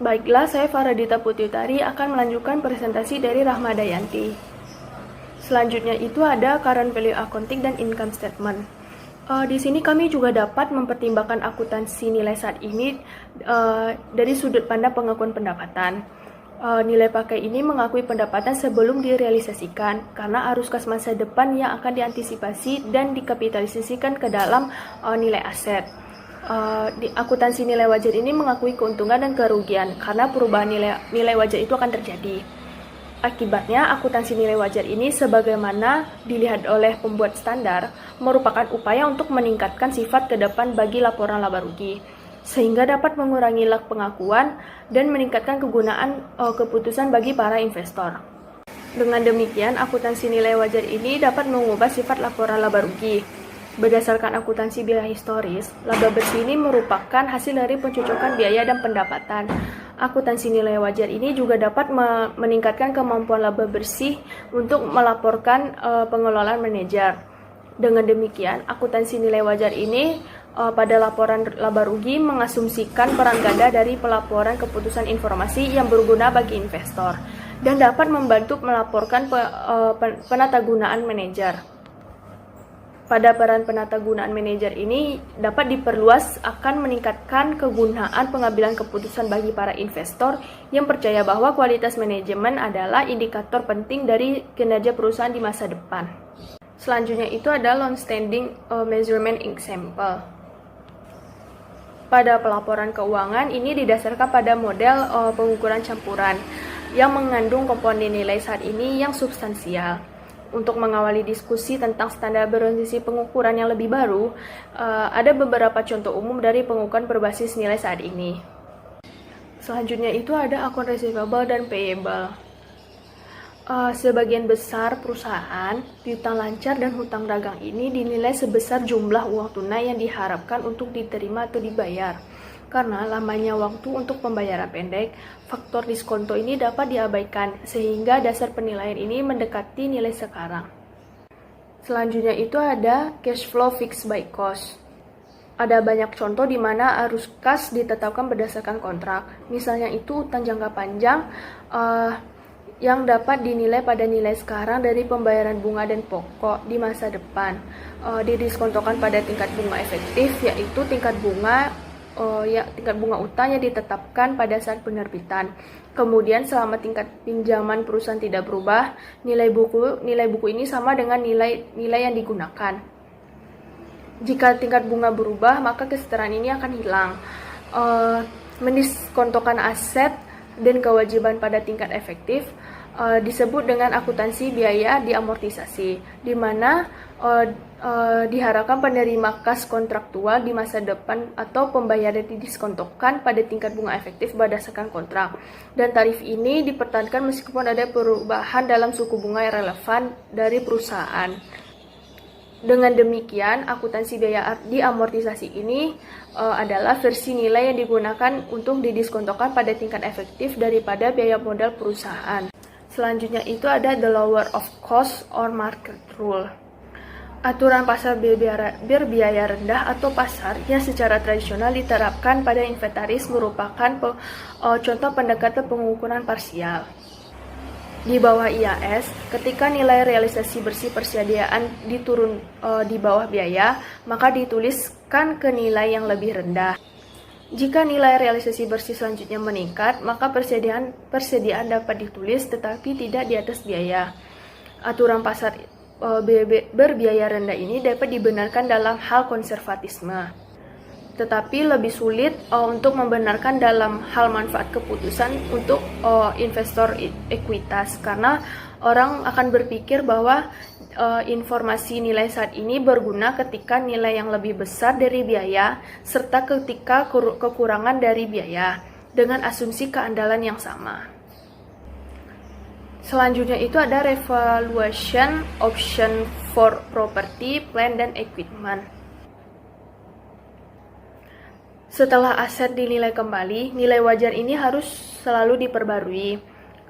Baiklah, saya Faradita Putri akan melanjutkan presentasi dari Rahmadayanti. Selanjutnya itu ada current value accounting dan income statement. Di sini kami juga dapat mempertimbangkan akuntansi nilai saat ini dari sudut pandang pengakuan pendapatan. Nilai pakai ini mengakui pendapatan sebelum direalisasikan karena arus kas masa depan yang akan diantisipasi dan dikapitalisasikan ke dalam nilai aset. Di akuntansi nilai wajar ini mengakui keuntungan dan kerugian karena perubahan nilai wajar itu akan terjadi. Akibatnya, akuntansi nilai wajar ini sebagaimana dilihat oleh pembuat standar merupakan upaya untuk meningkatkan sifat ke depan bagi laporan laba rugi sehingga dapat mengurangi lag pengakuan dan meningkatkan kegunaan keputusan bagi para investor. Dengan demikian, akuntansi nilai wajar ini dapat mengubah sifat laporan laba rugi. Berdasarkan akuntansi biaya historis, laba bersih ini merupakan hasil dari pencocokan biaya dan pendapatan. Akuntansi nilai wajar ini juga dapat meningkatkan kemampuan laba bersih untuk melaporkan pengelolaan manajer. Dengan demikian, akuntansi nilai wajar ini pada laporan laba rugi mengasumsikan peran ganda dari pelaporan keputusan informasi yang berguna bagi investor dan dapat membantu melaporkan penatagunaan manajer. Pada peran penatagunaan manajer ini dapat diperluas akan meningkatkan kegunaan pengambilan keputusan bagi para investor yang percaya bahwa kualitas manajemen adalah indikator penting dari kinerja perusahaan di masa depan. Selanjutnya itu ada long-standing measurement example. Pada pelaporan keuangan ini didasarkan pada model pengukuran campuran yang mengandung komponen nilai saat ini yang substansial. Untuk mengawali diskusi tentang standar berorientasi pengukuran yang lebih baru, ada beberapa contoh umum dari pengukuran berbasis nilai saat ini. Selanjutnya itu ada account receivable dan payable. Sebagian besar perusahaan, piutang lancar dan hutang dagang ini dinilai sebesar jumlah uang tunai yang diharapkan untuk diterima atau dibayar. Karena lamanya waktu untuk pembayaran pendek, faktor diskonto ini dapat diabaikan sehingga dasar penilaian ini mendekati nilai sekarang. Selanjutnya itu ada cash flow fixed by cost. Ada banyak contoh di mana arus kas ditetapkan berdasarkan kontrak. Misalnya itu utang jangka panjang yang dapat dinilai pada nilai sekarang dari pembayaran bunga dan pokok di masa depan. Didiskontokan pada tingkat bunga efektif, yaitu tingkat bunga utang yang ditetapkan pada saat penerbitan. Kemudian selama tingkat pinjaman perusahaan tidak berubah, nilai buku ini sama dengan nilai yang digunakan. Jika tingkat bunga berubah, maka kesetaraan ini akan hilang. Mendiskontokan aset dan kewajiban pada tingkat efektif disebut dengan akuntansi biaya diamortisasi, di mana diharapkan penerima kas kontraktual di masa depan atau pembayaran didiskontokan pada tingkat bunga efektif berdasarkan kontrak, dan tarif ini dipertahankan meskipun ada perubahan dalam suku bunga yang relevan dari perusahaan. Dengan demikian, akuntansi biaya diamortisasi ini adalah versi nilai yang digunakan untuk didiskontokan pada tingkat efektif daripada biaya modal perusahaan. Selanjutnya itu ada the lower of cost or market rule. Aturan pasar berbiaya rendah atau pasar yang secara tradisional diterapkan pada inventaris merupakan contoh pendekatan pengukuran parsial. Di bawah IAS, ketika nilai realisasi bersih persediaan diturun di bawah biaya, maka dituliskan ke nilai yang lebih rendah. Jika nilai realisasi bersih selanjutnya meningkat, maka persediaan dapat ditulis tetapi tidak di atas biaya. Aturan pasar berbiaya rendah ini dapat dibenarkan dalam hal konservatisme, tetapi lebih sulit untuk membenarkan dalam hal manfaat keputusan untuk investor ekuitas, karena orang akan berpikir bahwa informasi nilai saat ini berguna ketika nilai yang lebih besar dari biaya serta ketika kekurangan dari biaya dengan asumsi keandalan yang sama. Selanjutnya itu ada revaluation option for property, plant, dan equipment. Setelah aset dinilai kembali, nilai wajar ini harus selalu diperbarui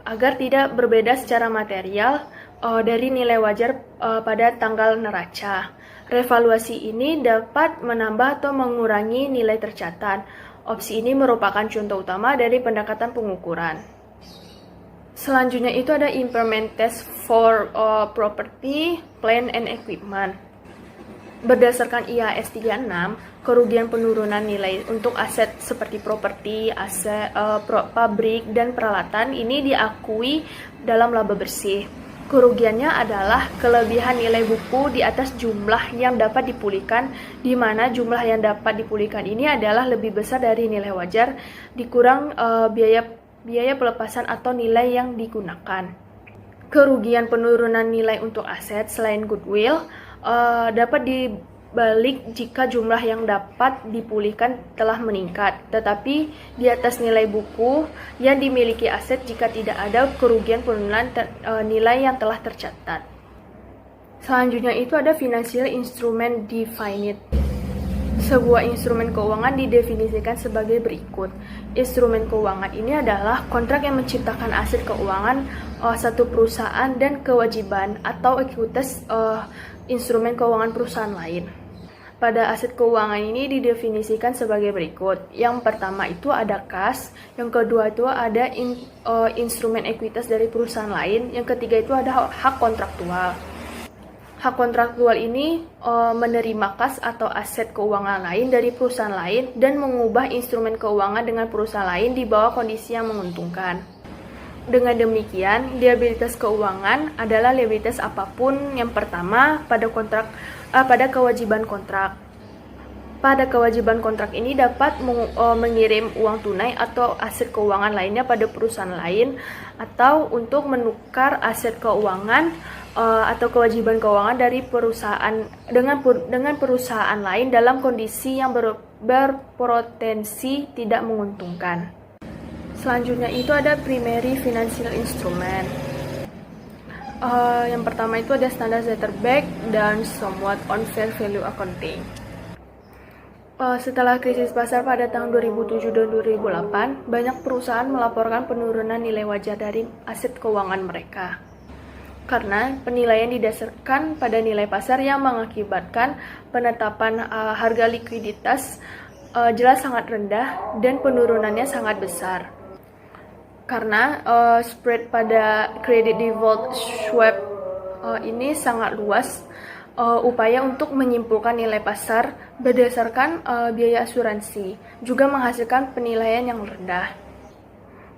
agar tidak berbeda secara material dari nilai wajar pada tanggal neraca. Revaluasi ini dapat menambah atau mengurangi nilai tercatat. Opsi ini merupakan contoh utama dari pendekatan pengukuran. Selanjutnya itu ada impairment test for property, plant, and equipment. Berdasarkan IAS 36, kerugian penurunan nilai untuk aset seperti properti, aset pabrik, dan peralatan ini diakui dalam laba bersih. Kerugiannya adalah kelebihan nilai buku di atas jumlah yang dapat dipulihkan, di mana jumlah yang dapat dipulihkan ini adalah lebih besar dari nilai wajar, dikurang biaya pelepasan atau nilai yang digunakan. Kerugian penurunan nilai untuk aset selain goodwill dapat dibalik jika jumlah yang dapat dipulihkan telah meningkat, tetapi di atas nilai buku yang dimiliki aset jika tidak ada kerugian penurunan nilai yang telah tercatat. Selanjutnya itu ada financial instrument defined. Sebuah instrumen keuangan didefinisikan sebagai berikut. Instrumen keuangan ini adalah kontrak yang menciptakan aset keuangan satu perusahaan dan kewajiban atau ekuitas instrumen keuangan perusahaan lain. Pada aset keuangan ini didefinisikan sebagai berikut. Yang pertama itu ada kas, yang kedua itu ada instrumen ekuitas dari perusahaan lain, yang ketiga itu ada hak kontraktual. Hak kontraktual ini menerima kas atau aset keuangan lain dari perusahaan lain dan mengubah instrumen keuangan dengan perusahaan lain di bawah kondisi yang menguntungkan. Dengan demikian, liabilitas keuangan adalah liabilitas apapun. Yang pertama, pada kewajiban kontrak. Pada kewajiban kontrak ini dapat mengirim uang tunai atau aset keuangan lainnya pada perusahaan lain, atau untuk menukar aset keuangan atau kewajiban keuangan dari perusahaan dengan perusahaan lain dalam kondisi yang berpotensi tidak menguntungkan. Selanjutnya itu ada primary financial instrument. Yang pertama itu ada standard letter-backed dan somewhat on fair value accounting. Setelah krisis pasar pada tahun 2007 dan 2008, banyak perusahaan melaporkan penurunan nilai wajar dari aset keuangan mereka. Karena penilaian didasarkan pada nilai pasar yang mengakibatkan penetapan harga likuiditas jelas sangat rendah dan penurunannya sangat besar. Karena spread pada credit default swap ini sangat luas, upaya untuk menyimpulkan nilai pasar berdasarkan biaya asuransi juga menghasilkan penilaian yang rendah.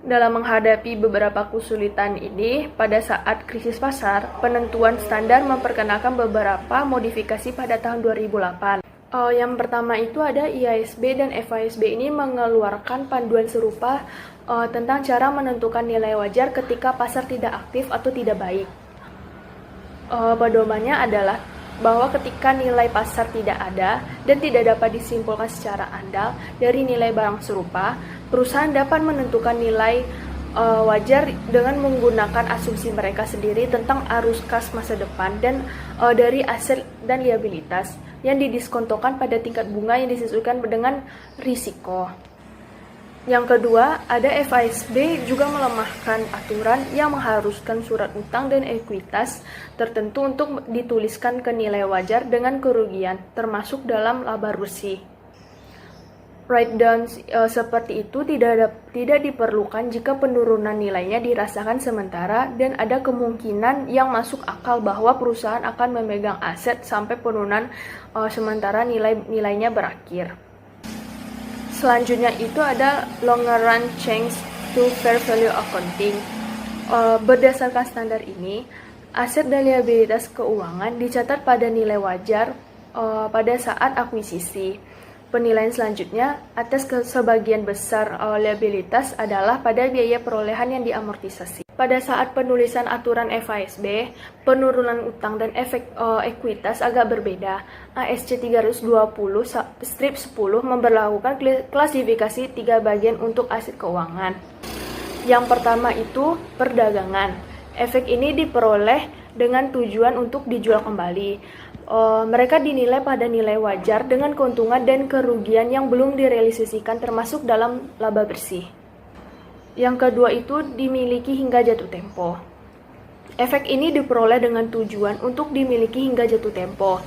Dalam menghadapi beberapa kesulitan ini, pada saat krisis pasar, penentuan standar memperkenalkan beberapa modifikasi pada tahun 2008. Yang pertama itu ada IASB dan FASB ini mengeluarkan panduan serupa tentang cara menentukan nilai wajar ketika pasar tidak aktif atau tidak baik. Pedomannya adalah bahwa ketika nilai pasar tidak ada dan tidak dapat disimpulkan secara andal dari nilai barang serupa, perusahaan dapat menentukan nilai wajar dengan menggunakan asumsi mereka sendiri tentang arus kas masa depan dan dari aset dan liabilitas yang didiskontokan pada tingkat bunga yang disesuaikan dengan risiko. Yang kedua, ada FASB juga melemahkan aturan yang mengharuskan surat utang dan ekuitas tertentu untuk dituliskan ke nilai wajar dengan kerugian, termasuk dalam laba bersih. Write-down seperti itu tidak diperlukan jika penurunan nilainya dirasakan sementara dan ada kemungkinan yang masuk akal bahwa perusahaan akan memegang aset sampai penurunan sementara nilainya berakhir. Selanjutnya itu ada longer run change to fair value accounting. Berdasarkan standar ini, aset dan liabilitas keuangan dicatat pada nilai wajar pada saat akuisisi. Penilaian selanjutnya atas sebagian besar liabilitas adalah pada biaya perolehan yang diamortisasi. Pada saat penulisan aturan FASB, penurunan utang dan efek ekuitas agak berbeda. ASC 320 strip 10 memberlakukan klasifikasi 3 bagian untuk aset keuangan. Yang pertama itu perdagangan. Efek ini diperoleh dengan tujuan untuk dijual kembali. Mereka dinilai pada nilai wajar dengan keuntungan dan kerugian yang belum direalisasikan termasuk dalam laba bersih. Yang kedua itu dimiliki hingga jatuh tempo. Efek ini diperoleh dengan tujuan untuk dimiliki hingga jatuh tempo.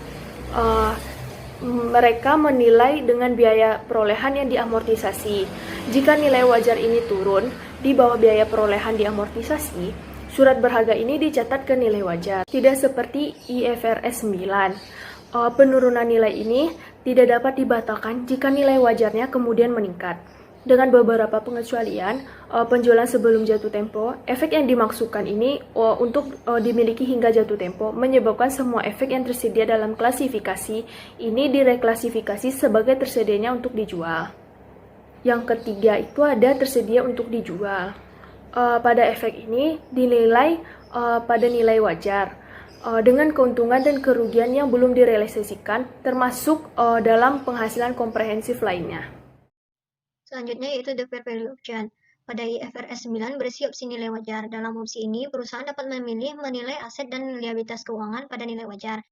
mereka menilai dengan biaya perolehan yang diamortisasi. Jika nilai wajar ini turun di bawah biaya perolehan diamortisasi, surat berharga ini dicatat ke nilai wajar. Tidak seperti IFRS 9. Penurunan nilai ini tidak dapat dibatalkan jika nilai wajarnya kemudian meningkat. Dengan beberapa pengecualian, penjualan sebelum jatuh tempo, efek yang dimaksudkan ini untuk dimiliki hingga jatuh tempo menyebabkan semua efek yang tersedia dalam klasifikasi ini direklasifikasi sebagai tersedianya untuk dijual. Yang ketiga itu ada tersedia untuk dijual. Pada efek ini dinilai pada nilai wajar dengan keuntungan dan kerugian yang belum direalisasikan termasuk dalam penghasilan komprehensif lainnya. Selanjutnya yaitu the fair value option. Pada IFRS 9 berisi opsi nilai wajar. Dalam opsi ini, perusahaan dapat memilih menilai aset dan liabilitas keuangan pada nilai wajar.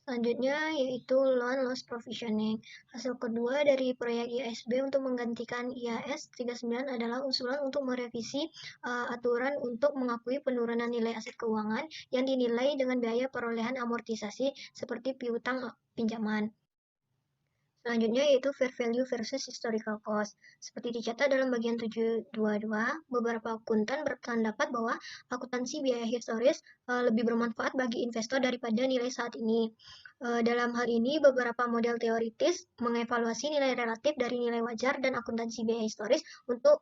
Selanjutnya yaitu loan loss provisioning. Hasil kedua dari proyek IASB untuk menggantikan IAS 39 adalah usulan untuk merevisi aturan untuk mengakui penurunan nilai aset keuangan yang dinilai dengan biaya perolehan amortisasi seperti piutang pinjaman. Selanjutnya yaitu fair value versus historical cost. Seperti dicatat dalam bagian 722, beberapa akuntan berpendapat bahwa akuntansi biaya historis lebih bermanfaat bagi investor daripada nilai saat ini. Dalam hal ini, beberapa model teoritis mengevaluasi nilai relatif dari nilai wajar dan akuntansi biaya historis untuk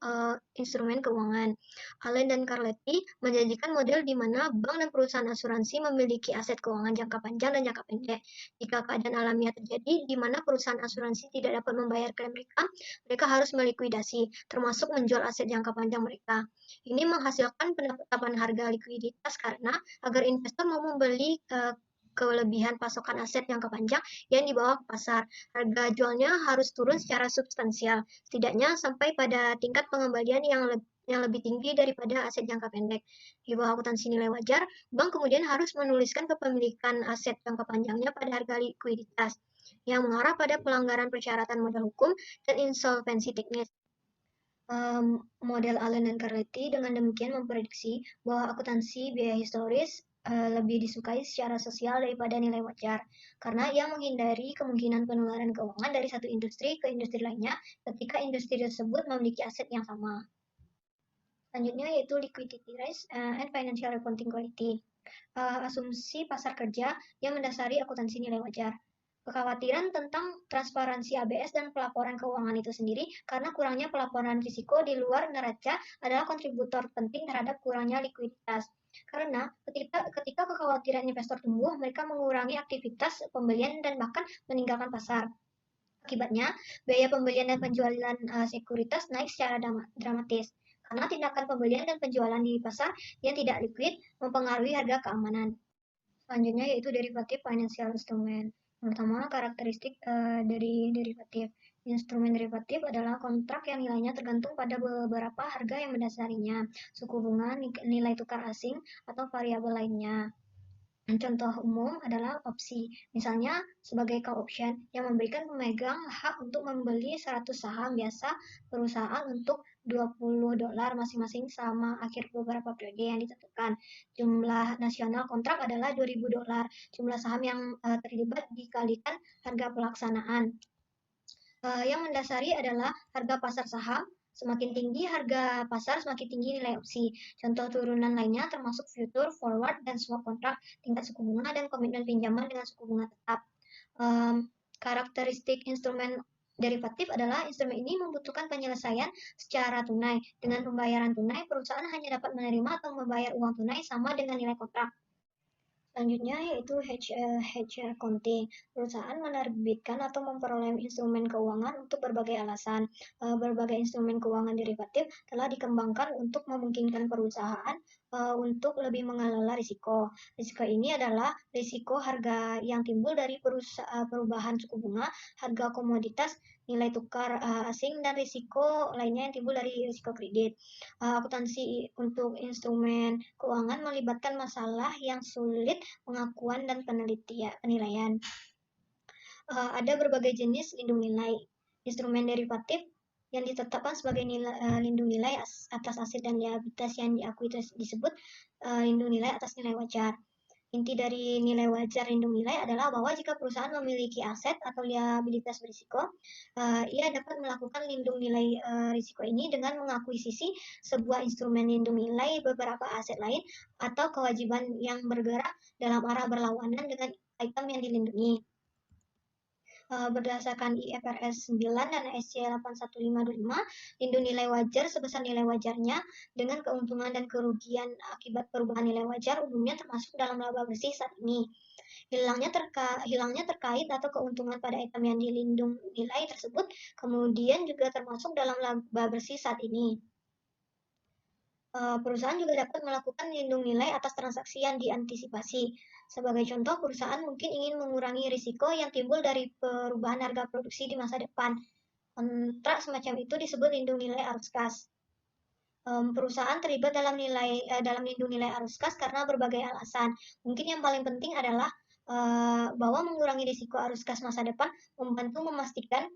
instrumen keuangan. Allen dan Carletti menjanjikan model di mana bank dan perusahaan asuransi memiliki aset keuangan jangka panjang dan jangka pendek. Jika keadaan alamiah terjadi di mana perusahaan asuransi tidak dapat membayar klaim mereka, mereka harus melikuidasi, termasuk menjual aset jangka panjang mereka. Ini menghasilkan penetapan harga likuiditas karena agar investor mau membeli kelebihan pasokan aset jangka panjang yang dibawa ke pasar. Harga jualnya harus turun secara substansial, setidaknya sampai pada tingkat pengembalian yang lebih tinggi daripada aset jangka pendek. Di bawah akuntansi nilai wajar, bank kemudian harus menuliskan kepemilikan aset jangka panjangnya pada harga likuiditas, yang mengarah pada pelanggaran persyaratan modal hukum dan insolvensi teknis. Model Allen dan Carletti dengan demikian memprediksi bahwa akuntansi biaya historis lebih disukai secara sosial daripada nilai wajar, karena ia menghindari kemungkinan penularan keuangan dari satu industri ke industri lainnya ketika industri tersebut memiliki aset yang sama. Selanjutnya yaitu liquidity risk and financial reporting quality. Asumsi pasar kerja yang mendasari akuntansi nilai wajar. Kekhawatiran tentang transparansi ABS dan pelaporan keuangan itu sendiri karena kurangnya pelaporan risiko di luar neraca adalah kontributor penting terhadap kurangnya likuiditas. Karena ketika kekhawatiran investor tumbuh, mereka mengurangi aktivitas pembelian dan bahkan meninggalkan pasar. Akibatnya, biaya pembelian dan penjualan sekuritas naik secara dramatis. Karena tindakan pembelian dan penjualan di pasar yang tidak liquid mempengaruhi harga keamanan. Selanjutnya yaitu derivative financial instrument. Yang pertama, karakteristik dari derivatif. Instrumen derivatif adalah kontrak yang nilainya tergantung pada beberapa harga yang mendasarinya, suku bunga, nilai tukar asing, atau variabel lainnya. Contoh umum adalah opsi, misalnya sebagai call option yang memberikan pemegang hak untuk membeli 100 saham biasa perusahaan untuk $20 masing-masing selama akhir beberapa periode yang ditentukan. Jumlah nasional kontrak adalah $2.000. Jumlah saham yang terlibat dikalikan harga pelaksanaan. Yang mendasari adalah harga pasar saham. Semakin tinggi harga pasar, semakin tinggi nilai opsi. Contoh turunan lainnya termasuk future, forward, dan swap kontrak, tingkat suku bunga, dan komitmen pinjaman dengan suku bunga tetap. Karakteristik instrumen derivatif adalah instrumen ini membutuhkan penyelesaian secara tunai. Dengan pembayaran tunai, perusahaan hanya dapat menerima atau membayar uang tunai sama dengan nilai kontrak. Selanjutnya yaitu hedge accounting. Perusahaan menerbitkan atau memperoleh instrumen keuangan untuk berbagai alasan. Berbagai instrumen keuangan derivatif telah dikembangkan untuk memungkinkan perusahaan untuk lebih mengelola risiko. Risiko ini adalah risiko harga yang timbul dari perubahan suku bunga, harga komoditas, nilai tukar asing, dan risiko lainnya yang timbul dari risiko kredit. Akuntansi untuk instrumen keuangan melibatkan masalah yang sulit pengakuan dan penilaian. Ada berbagai jenis lindung nilai. Instrumen derivatif yang ditetapkan sebagai lindung nilai atas aset dan liabilitas yang diakui disebut lindung nilai atas nilai wajar. Inti dari nilai wajar lindung nilai adalah bahwa jika perusahaan memiliki aset atau liabilitas berisiko, ia dapat melakukan lindung nilai risiko ini dengan mengakuisisi sebuah instrumen lindung nilai beberapa aset lain atau kewajiban yang bergerak dalam arah berlawanan dengan item yang dilindungi. Berdasarkan IFRS 9 dan SC 81525, lindung nilai wajar sebesar nilai wajarnya dengan keuntungan dan kerugian akibat perubahan nilai wajar umumnya termasuk dalam laba bersih saat ini. Hilangnya terkait atau keuntungan pada item yang dilindung nilai tersebut kemudian juga termasuk dalam laba bersih saat ini. Perusahaan juga dapat melakukan lindung nilai atas transaksi yang diantisipasi. Sebagai contoh, perusahaan mungkin ingin mengurangi risiko yang timbul dari perubahan harga produksi di masa depan. Kontrak semacam itu disebut lindung nilai arus kas. Perusahaan terlibat dalam lindung nilai arus kas karena berbagai alasan. Mungkin yang paling penting adalah bahwa mengurangi risiko arus kas masa depan membantu memastikan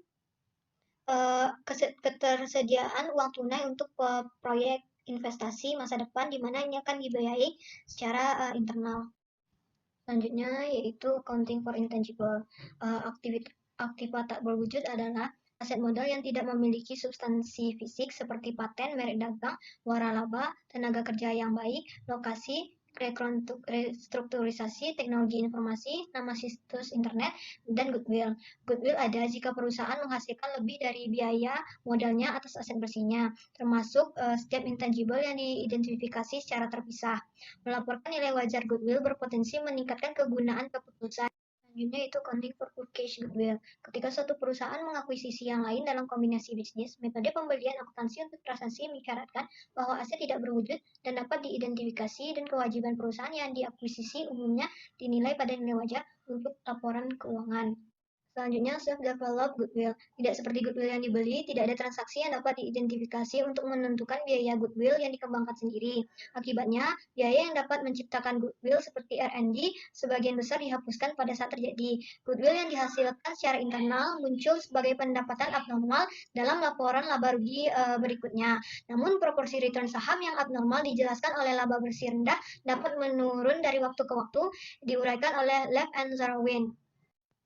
ketersediaan uang tunai untuk proyek investasi masa depan di mana ini akan dibiayai secara internal. Selanjutnya yaitu accounting for intangible. Aktiva tak berwujud adalah aset modal yang tidak memiliki substansi fisik seperti paten, merek dagang, waralaba, tenaga kerja yang baik, lokasi, restrukturisasi, teknologi informasi, nama situs internet, dan goodwill. Goodwill ada jika perusahaan menghasilkan lebih dari biaya modalnya atas aset bersihnya, termasuk setiap intangible yang diidentifikasi secara terpisah. Melaporkan nilai wajar goodwill berpotensi meningkatkan kegunaan keputusan. Selanjutnya itu accounting for purchase goodwill. Ketika suatu perusahaan mengakuisisi yang lain dalam kombinasi bisnis, metode pembelian akuntansi untuk transaksi mengisyaratkan bahwa aset tidak berwujud dan dapat diidentifikasi dan kewajiban perusahaan yang diakuisisi umumnya dinilai pada nilai wajar untuk laporan keuangan. Selanjutnya, self-developed goodwill. Tidak seperti goodwill yang dibeli, tidak ada transaksi yang dapat diidentifikasi untuk menentukan biaya goodwill yang dikembangkan sendiri. Akibatnya, biaya yang dapat menciptakan goodwill seperti R&D sebagian besar dihapuskan pada saat terjadi. Goodwill yang dihasilkan secara internal muncul sebagai pendapatan abnormal dalam laporan laba rugi berikutnya. Namun, proporsi return saham yang abnormal dijelaskan oleh laba bersih rendah dapat menurun dari waktu ke waktu, diuraikan oleh Lev and Zarwin.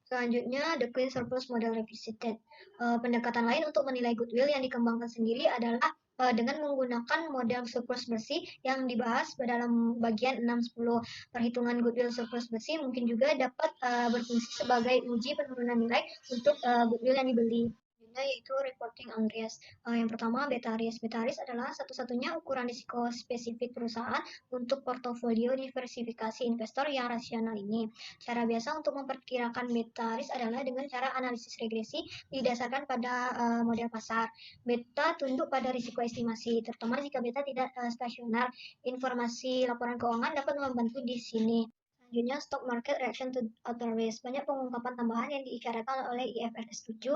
Selanjutnya, the clean surplus model revisited. Pendekatan lain untuk menilai goodwill yang dikembangkan sendiri adalah dengan menggunakan model surplus bersih yang dibahas dalam bagian 6.10. Perhitungan goodwill surplus bersih mungkin juga dapat berfungsi sebagai uji penurunan nilai untuk goodwill yang dibeli. Yaitu reporting on risk. Yang pertama, beta risk. Beta risk adalah satu-satunya ukuran risiko spesifik perusahaan untuk portofolio diversifikasi investor yang rasional ini. Cara biasa untuk memperkirakan beta risk adalah dengan cara analisis regresi didasarkan pada model pasar. Beta tunduk pada risiko estimasi, terutama jika beta tidak stasioner. Informasi laporan keuangan dapat membantu di sini. Selanjutnya, stock market reaction to other risk. Banyak pengungkapan tambahan yang diisyaratkan oleh IFRS 7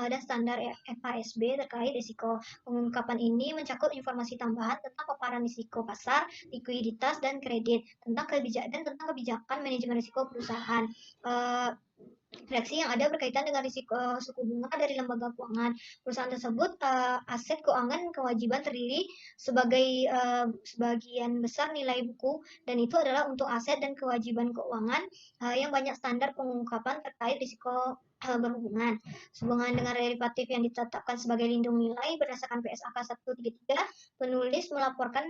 dan standar FASB terkait risiko. Pengungkapan ini mencakup informasi tambahan tentang paparan risiko pasar, likuiditas, dan kredit, tentang kebijakan manajemen risiko perusahaan. Reaksi yang ada berkaitan dengan risiko suku bunga dari lembaga keuangan. Perusahaan tersebut aset keuangan kewajiban terdiri sebagian besar nilai buku, dan itu adalah untuk aset dan kewajiban keuangan yang banyak standar pengungkapan terkait risiko berhubungan. Sehubungan dengan derivatif yang ditetapkan sebagai lindung nilai berdasarkan PSAK 133, penulis melaporkan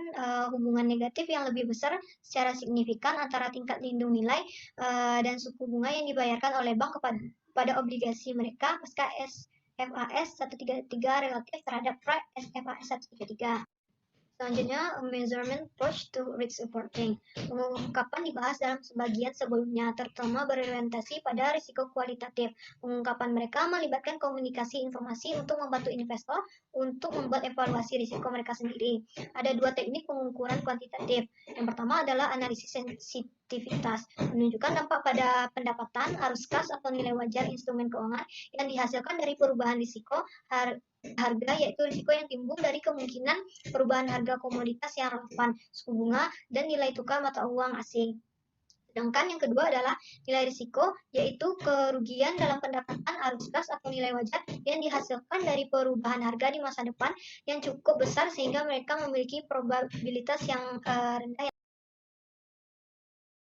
hubungan negatif yang lebih besar secara signifikan antara tingkat lindung nilai dan suku bunga yang dibayarkan oleh bank pada obligasi mereka pasca SFAS 133 relatif terhadap SFAS 133. Selanjutnya, measurement approach to risk reporting. Pengungkapan dibahas dalam sebagian sebelumnya, terutama berorientasi pada risiko kualitatif. Pengungkapan mereka melibatkan komunikasi informasi untuk membantu investor untuk membuat evaluasi risiko mereka sendiri. Ada dua teknik pengukuran kuantitatif. Yang pertama adalah analisis sensitivitas, menunjukkan dampak pada pendapatan, arus kas, atau nilai wajar instrumen keuangan yang dihasilkan dari perubahan risiko harga, yaitu risiko yang timbul dari kemungkinan perubahan harga komoditas yang relevan, suku bunga, dan nilai tukar mata uang asing. Sedangkan yang kedua adalah nilai risiko, yaitu kerugian dalam pendapatan, arus kas, atau nilai wajar yang dihasilkan dari perubahan harga di masa depan yang cukup besar sehingga mereka memiliki probabilitas yang rendah